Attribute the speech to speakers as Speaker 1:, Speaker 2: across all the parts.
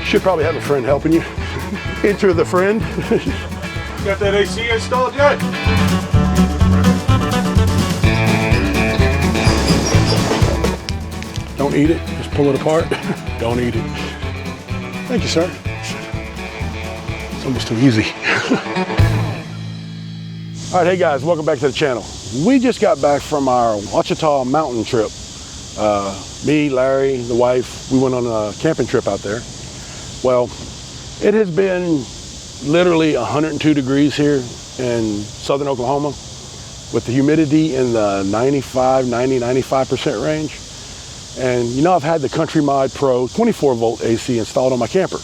Speaker 1: Should probably have a friend helping you. Enter the friend.
Speaker 2: Got that AC installed yet?
Speaker 1: Don't eat it, just pull it apart. Don't eat it. Thank you, sir. It's almost too easy. All right, hey guys, welcome back to the channel. We just got back from our Ouachita mountain trip. Me, Larry, the wife, we went on a camping trip out there. Well, it has been literally 102 degrees here in southern Oklahoma with the humidity in the 95% range. And you know, I've had the Countrymod Pro 24 volt AC installed on my camper.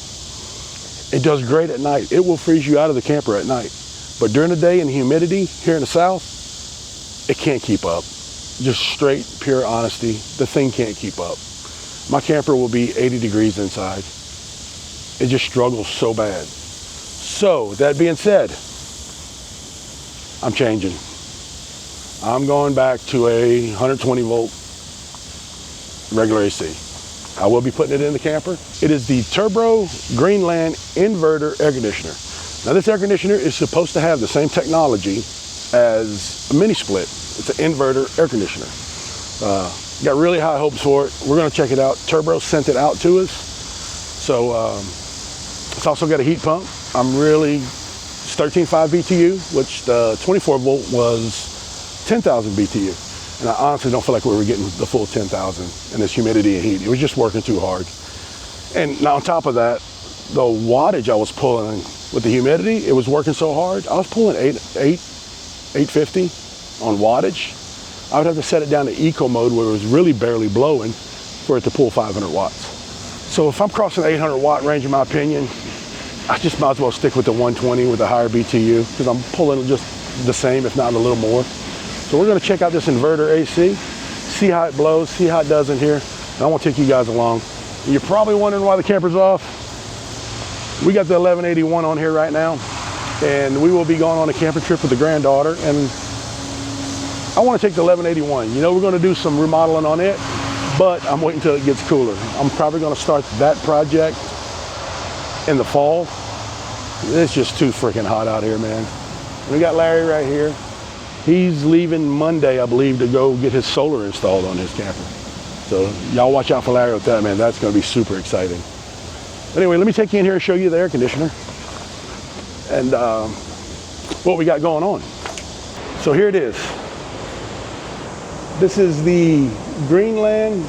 Speaker 1: It does great at night. It will freeze you out of the camper at night. But during the day in humidity here in the south, it can't keep up. Just straight, pure honesty, the thing can't keep up. My camper will be 80 degrees inside. It just struggles so bad. So, that being said, I'm changing. I'm going back to a 120 volt regular AC. I will be putting it in the camper. It is the TURBRO Greenland Inverter air conditioner. Now this air conditioner is supposed to have the same technology as a mini split. It's an inverter air conditioner. Got really high hopes for it. We're gonna check it out. TURBRO sent it out to us. So it's also got a heat pump. It's 13.5 BTU, which the 24 volt was 10,000 BTU. And I honestly don't feel like we were getting the full 10,000 in this humidity and heat. It was just working too hard. And now on top of that, the wattage I was pulling with the humidity, it was working so hard. I was pulling 850 on wattage. I would have to set it down to eco mode where it was really barely blowing for it to pull 500 watts. So if I'm crossing the 800 watt range, in my opinion, I just might as well stick with the 120 with the higher BTU because I'm pulling just the same, if not a little more. So we're gonna check out this inverter AC, see how it blows, see how it does in here. And I wanna take you guys along. And you're probably wondering why the camper's off. We got the 1181 on here right now, and we will be going on a camping trip with the granddaughter, and I wanna take the 1181. You know, we're gonna do some remodeling on it, but I'm waiting until it gets cooler. I'm probably gonna start that project in the fall. It's just too freaking hot out here, man. And we got Larry right here. He's leaving Monday, I believe, to go get his solar installed on his camper. So y'all watch out for Larry with that, man. That's gonna be super exciting. Anyway, let me take you in here and show you the air conditioner and what we got going on. So here it is. This is the Greenland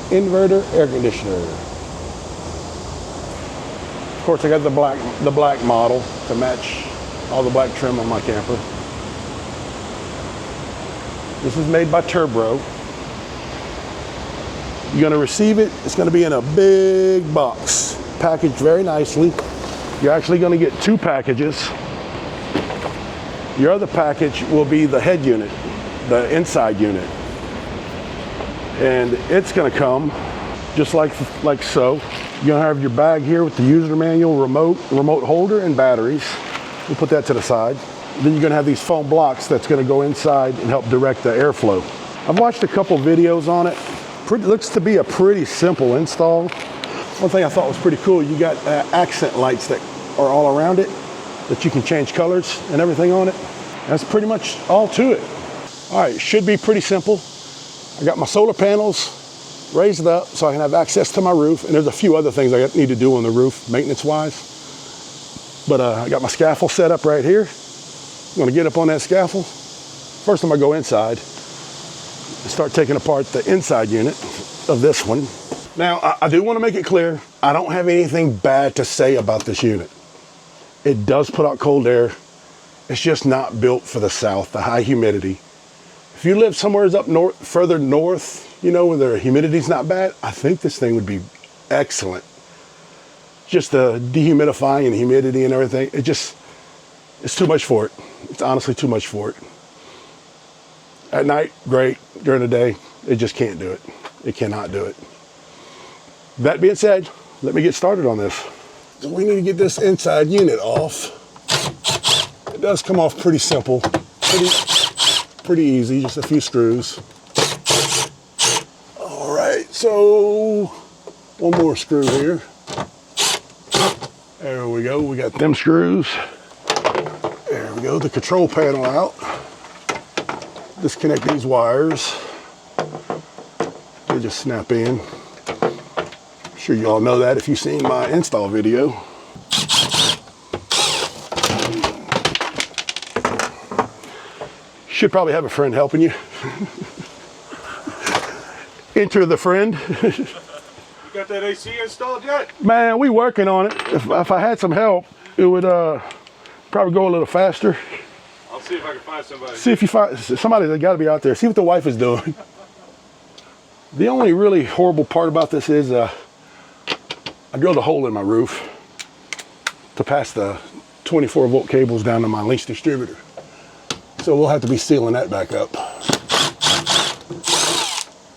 Speaker 1: Inverter air conditioner. Of course, I got the black model to match all the black trim on my camper. This is made by TURBRO. You're gonna receive it, it's gonna be in a big box, packaged very nicely. You're actually gonna get two packages. Your other package will be the head unit, the inside unit. And it's gonna come just like so. You're gonna have your bag here with the user manual, remote holder, and batteries. We'll put that to the side. Then you're gonna have these foam blocks that's gonna go inside and help direct the airflow. I've watched a couple videos on it. Looks to be a pretty simple install. One thing I thought was pretty cool, you got accent lights that are all around it that you can change colors and everything on it. That's pretty much all to it. All right, should be pretty simple. I got my solar panels raised up so I can have access to my roof, and there's a few other things I need to do on the roof maintenance-wise. But I got my scaffold set up right here. I'm gonna get up on that scaffold. First I'm gonna go inside and start taking apart the inside unit of this one. Now, I do wanna make it clear, I don't have anything bad to say about this unit. It does put out cold air. It's just not built for the south, the high humidity. If you live somewhere up north, further north, you know, where the humidity's not bad, I think this thing would be excellent. Just the dehumidifying and humidity and everything, it's too much for it. It's honestly too much for it. At night, great. During the day, it just can't do it. It cannot do it. That being said, let me get started on this. So we need to get this inside unit off. It does come off pretty simple, pretty easy, just a few screws. All right, so one more screw here. There we go. We got them screws. There we go. The control panel out. Disconnect these wires. They just snap in. I'm sure you all know that if you've seen my install video. Should probably have a friend helping you. Enter the friend.
Speaker 2: You got that AC installed yet?
Speaker 1: Man, we working on it. If I had some help, it would probably go a little faster.
Speaker 2: I'll see if I can find somebody.
Speaker 1: See if you find somebody that got to be out there. See what the wife is doing. The only really horrible part about this is I drilled a hole in my roof to pass the 24-volt cables down to my Lynx distributor. So we'll have to be sealing that back up.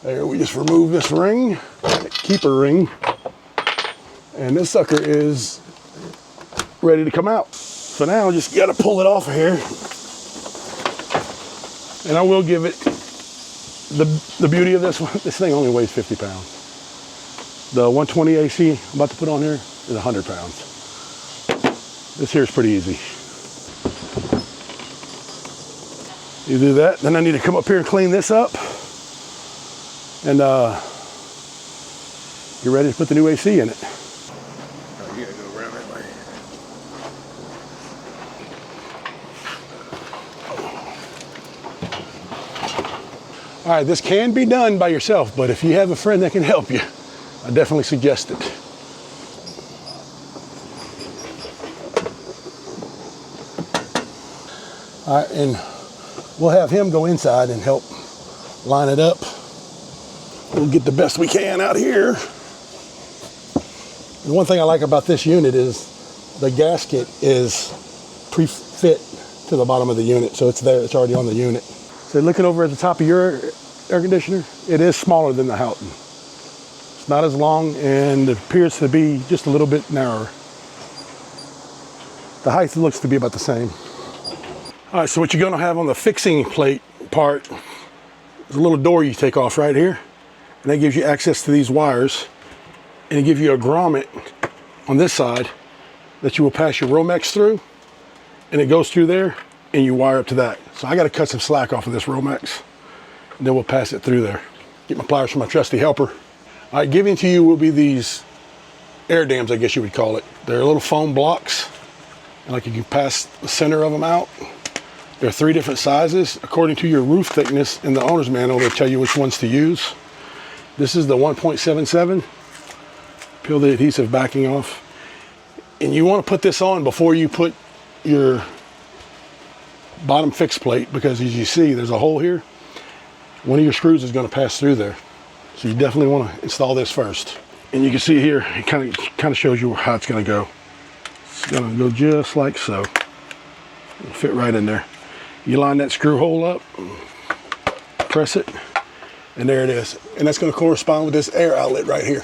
Speaker 1: There, we just remove this ring, keeper ring, and this sucker is ready to come out. So now just gotta pull it off of here. And I will give it the beauty of this one. This thing only weighs 50 pounds. The 120 AC I'm about to put on here is 100 pounds. This here is pretty easy. You do that, then I need to come up here and clean this up. And you're ready to put the new AC in it.
Speaker 2: Oh, you gotta go around that way.
Speaker 1: All right, this can be done by yourself, but if you have a friend that can help you, I definitely suggest it. All right, and we'll have him go inside and help line it up. We'll get the best we can out here. The one thing I like about this unit is the gasket is pre-fit to the bottom of the unit, so it's there, it's already on the unit. So looking over at the top of your air conditioner, it is smaller than the Houghton. It's not as long and it appears to be just a little bit narrower. The height looks to be about the same. All right, so what you're gonna have on the fixing plate part is a little door you take off right here, and that gives you access to these wires, and it gives you a grommet on this side that you will pass your Romex through, and it goes through there, and you wire up to that. So I gotta cut some slack off of this Romex, and then we'll pass it through there. Get my pliers from my trusty helper. All right, giving to you will be these air dams, I guess you would call it. They're little foam blocks, and like you can pass the center of them out. There are 3 different sizes. According to your roof thickness in the owner's manual, they'll tell you which ones to use. This is the 1.77. Peel the adhesive backing off. And you want to put this on before you put your bottom fixed plate, because as you see, there's a hole here. One of your screws is going to pass through there. So you definitely want to install this first. And you can see here, it kind of shows you how it's going to go. It's going to go just like so. It'll fit right in there. You line that screw hole up, press it, and there it is. And that's going to correspond with this air outlet right here.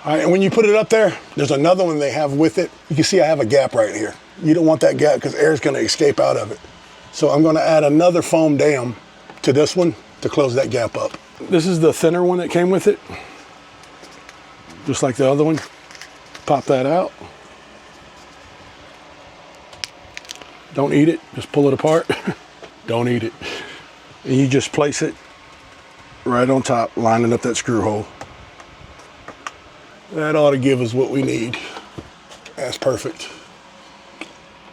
Speaker 1: All right, and when you put it up there, there's another one they have with it. You can see I have a gap right here. You don't want that gap because air is going to escape out of it. So I'm going to add another foam dam to this one to close that gap up. This is the thinner one that came with it. Just like the other one. Pop that out. Don't eat it, just pull it apart. Don't eat it. And you just place it right on top, lining up that screw hole. That ought to give us what we need. That's perfect.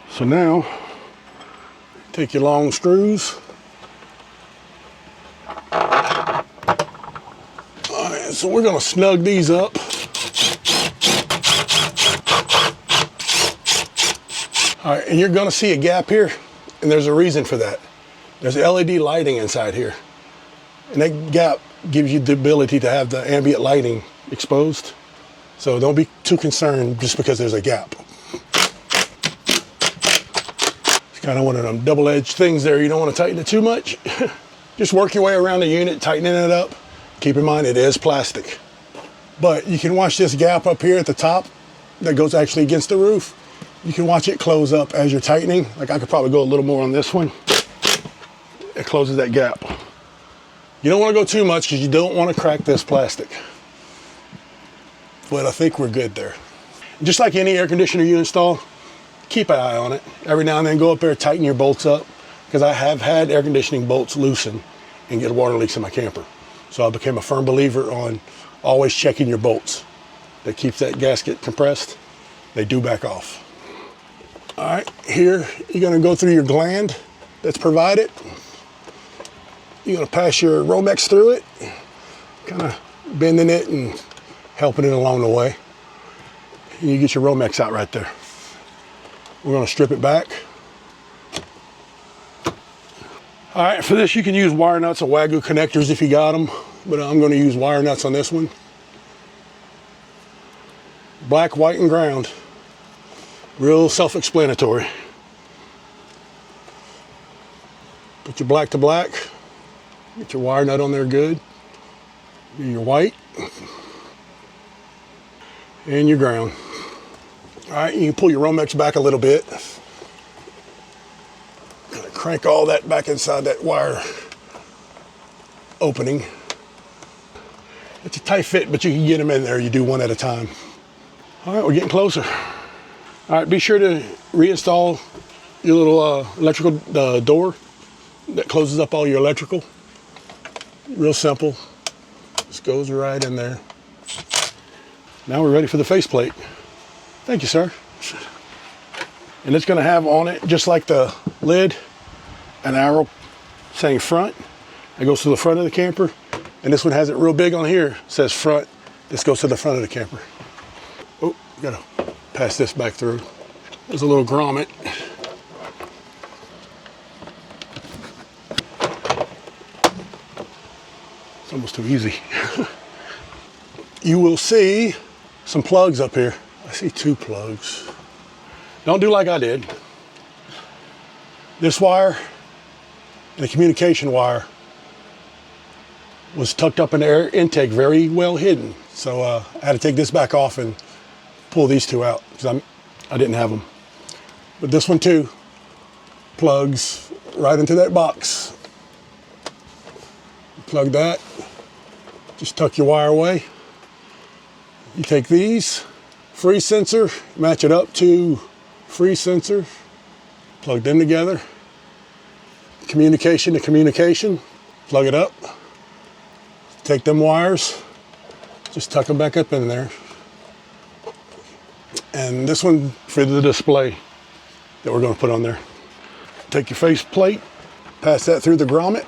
Speaker 1: So now, take your long screws. All right, so we're gonna snug these up. All right, and you're gonna see a gap here, and there's a reason for that. There's LED lighting inside here. And that gap gives you the ability to have the ambient lighting exposed. So don't be too concerned just because there's a gap. It's kind of one of them double-edged things there. You don't want to tighten it too much. Just work your way around the unit, tightening it up. Keep in mind it is plastic. But you can watch this gap up here at the top that goes actually against the roof. You can watch it close up as you're tightening. Like I could probably go a little more on this one. It closes that gap. You don't want to go too much because you don't want to crack this plastic. but I think we're good there. Just like any air conditioner you install, keep an eye on it. Every now and then go up there, tighten your bolts up, because I have had air conditioning bolts loosen and get water leaks in my camper. So I became a firm believer on always checking your bolts. That keeps that gasket compressed. They do back off. All right, here you're gonna go through your gland that's provided. You're gonna pass your Romex through it, kind of bending it and helping it along the way. And you get your Romex out right there. We're gonna strip it back. All right, for this you can use wire nuts or Wagyu connectors if you got them, but I'm gonna use wire nuts on this one. Black, white, and ground. Real self-explanatory. Put your black to black. Get your wire nut on there good. Your white. And your ground. All right, you can pull your Romex back a little bit. Kind of crank all that back inside that wire opening. It's a tight fit, but you can get them in there. You do one at a time. All right, we're getting closer. All right, be sure to reinstall your little electrical door that closes up all your electrical. Real simple. Just goes right in there. Now we're ready for the faceplate. Thank you, sir. And it's gonna have on it, just like the lid, an arrow saying front. It goes to the front of the camper. And this one has it real big on here. It says front. This goes to the front of the camper. Oh, gotta pass this back through. There's a little grommet. It's almost too easy. You will see some plugs up here. I see 2 plugs. Don't do like I did. This wire and the communication wire was tucked up in the air intake, very well hidden. So I had to take this back off and pull these 2 out because I didn't have them. But this one too plugs right into that box. Plug that, just tuck your wire away. You take these, freeze sensor, match it up to freeze sensor, plug them together. Communication to communication, plug it up. Take them wires, just tuck them back up in there. And this one for the display that we're going to put on there. Take your face plate, pass that through the grommet.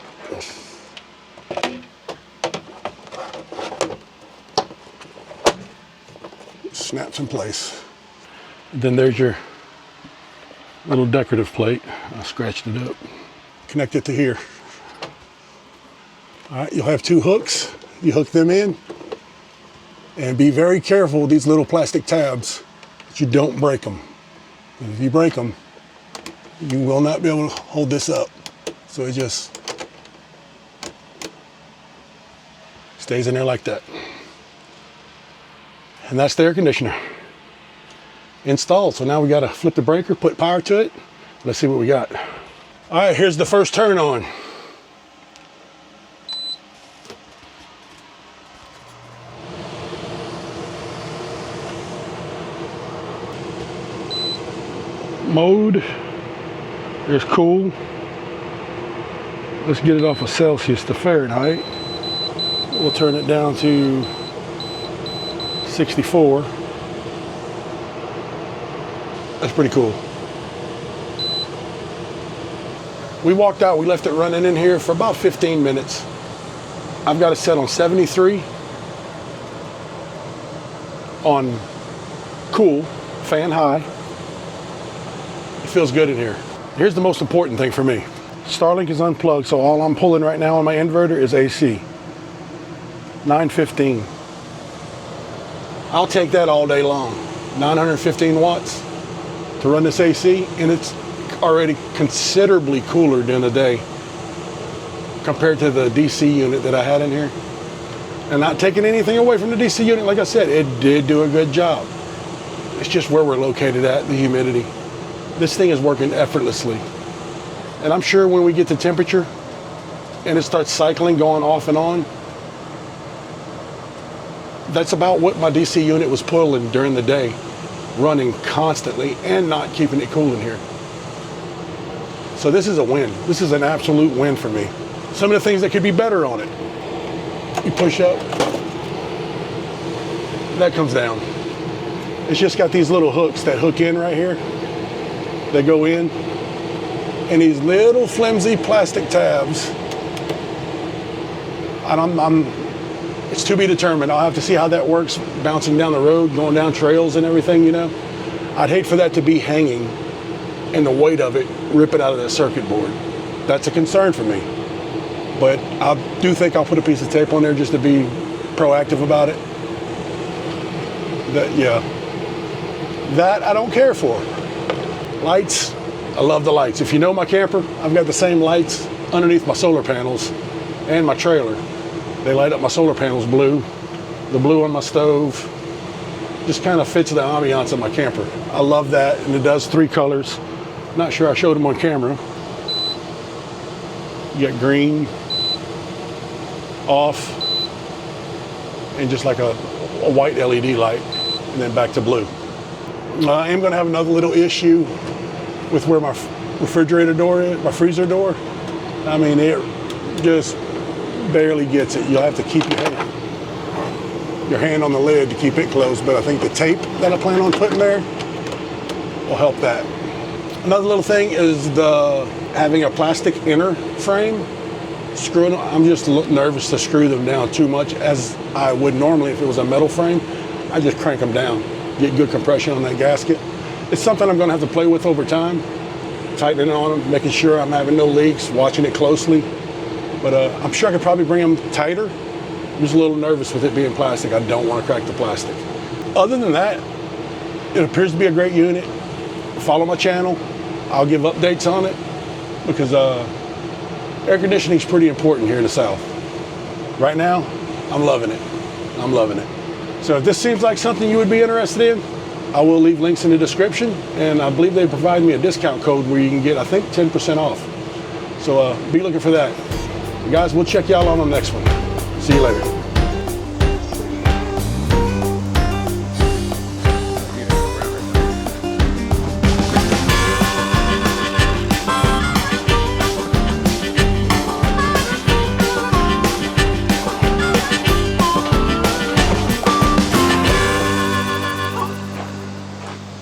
Speaker 1: Snaps in place. And then there's your little decorative plate. I scratched it up. Connect it to here. All right, you'll have 2 hooks. You hook them in. And be very careful with these little plastic tabs that you don't break them. If you break them, you will not be able to hold this up. So it just stays in there like that. And that's the air conditioner installed. So now we got to flip the breaker, put power to it. Let's see what we got. All right, here's the first turn on. Mode, there's cool. Let's get it off of Celsius to Fahrenheit. We'll turn it down to 64. That's pretty cool. We walked out, we left it running in here for about 15 minutes. I've got it set on 73 on cool, fan high. It feels good in here. Here's the most important thing for me. Starlink is unplugged, so all I'm pulling right now on my inverter is AC. 915. I'll take that all day long. 915 watts to run this AC, and it's already considerably cooler during the day compared to the DC unit that I had in here. And not taking anything away from the DC unit, like I said, it did do a good job. It's just where we're located at, the humidity. This thing is working effortlessly. And I'm sure when we get to temperature and it starts cycling, going off and on, That's about what my DC unit was pulling during the day, running constantly and not keeping it cool in here. So this is a win. This is an absolute win for me. Some of the things that could be better on it. You push up, that comes down. It's just got these little hooks that hook in right here. They go in, and these little flimsy plastic tabs. And it's to be determined. I'll have to see how that works, bouncing down the road, going down trails and everything, you know. I'd hate for that to be hanging and the weight of it rip it out of that circuit board. That's a concern for me. But I do think I'll put a piece of tape on there just to be proactive about it. That I don't care for. Lights, I love the lights. If you know my camper, I've got the same lights underneath my solar panels and my trailer. They light up my solar panels blue. The blue on my stove just kind of fits the ambiance of my camper. I love that, and it does 3 colors. Not sure I showed them on camera. You got green, off, and just like a white LED light, and then back to blue. I am gonna have another little issue with where my refrigerator door is, my freezer door. I mean, it just barely gets it. You'll have to keep your hand on the lid to keep it closed, but I think the tape that I plan on putting there will help that. Another little thing is having a plastic inner frame. Screwing, I'm just nervous to screw them down too much as I would normally if it was a metal frame. I just crank them down, get good compression on that gasket. It's something I'm gonna have to play with over time, tightening on them, making sure I'm having no leaks, watching it closely. But I'm sure I could probably bring them tighter. I'm just a little nervous with it being plastic. I don't want to crack the plastic. Other than that, it appears to be a great unit. Follow my channel. I'll give updates on it because air conditioning is pretty important here in the South. Right now, I'm loving it. I'm loving it. So if this seems like something you would be interested in, I will leave links in the description, and I believe they provide me a discount code where you can get, I think, 10% off. So be looking for that. Guys, we'll check y'all on the next one. See you later.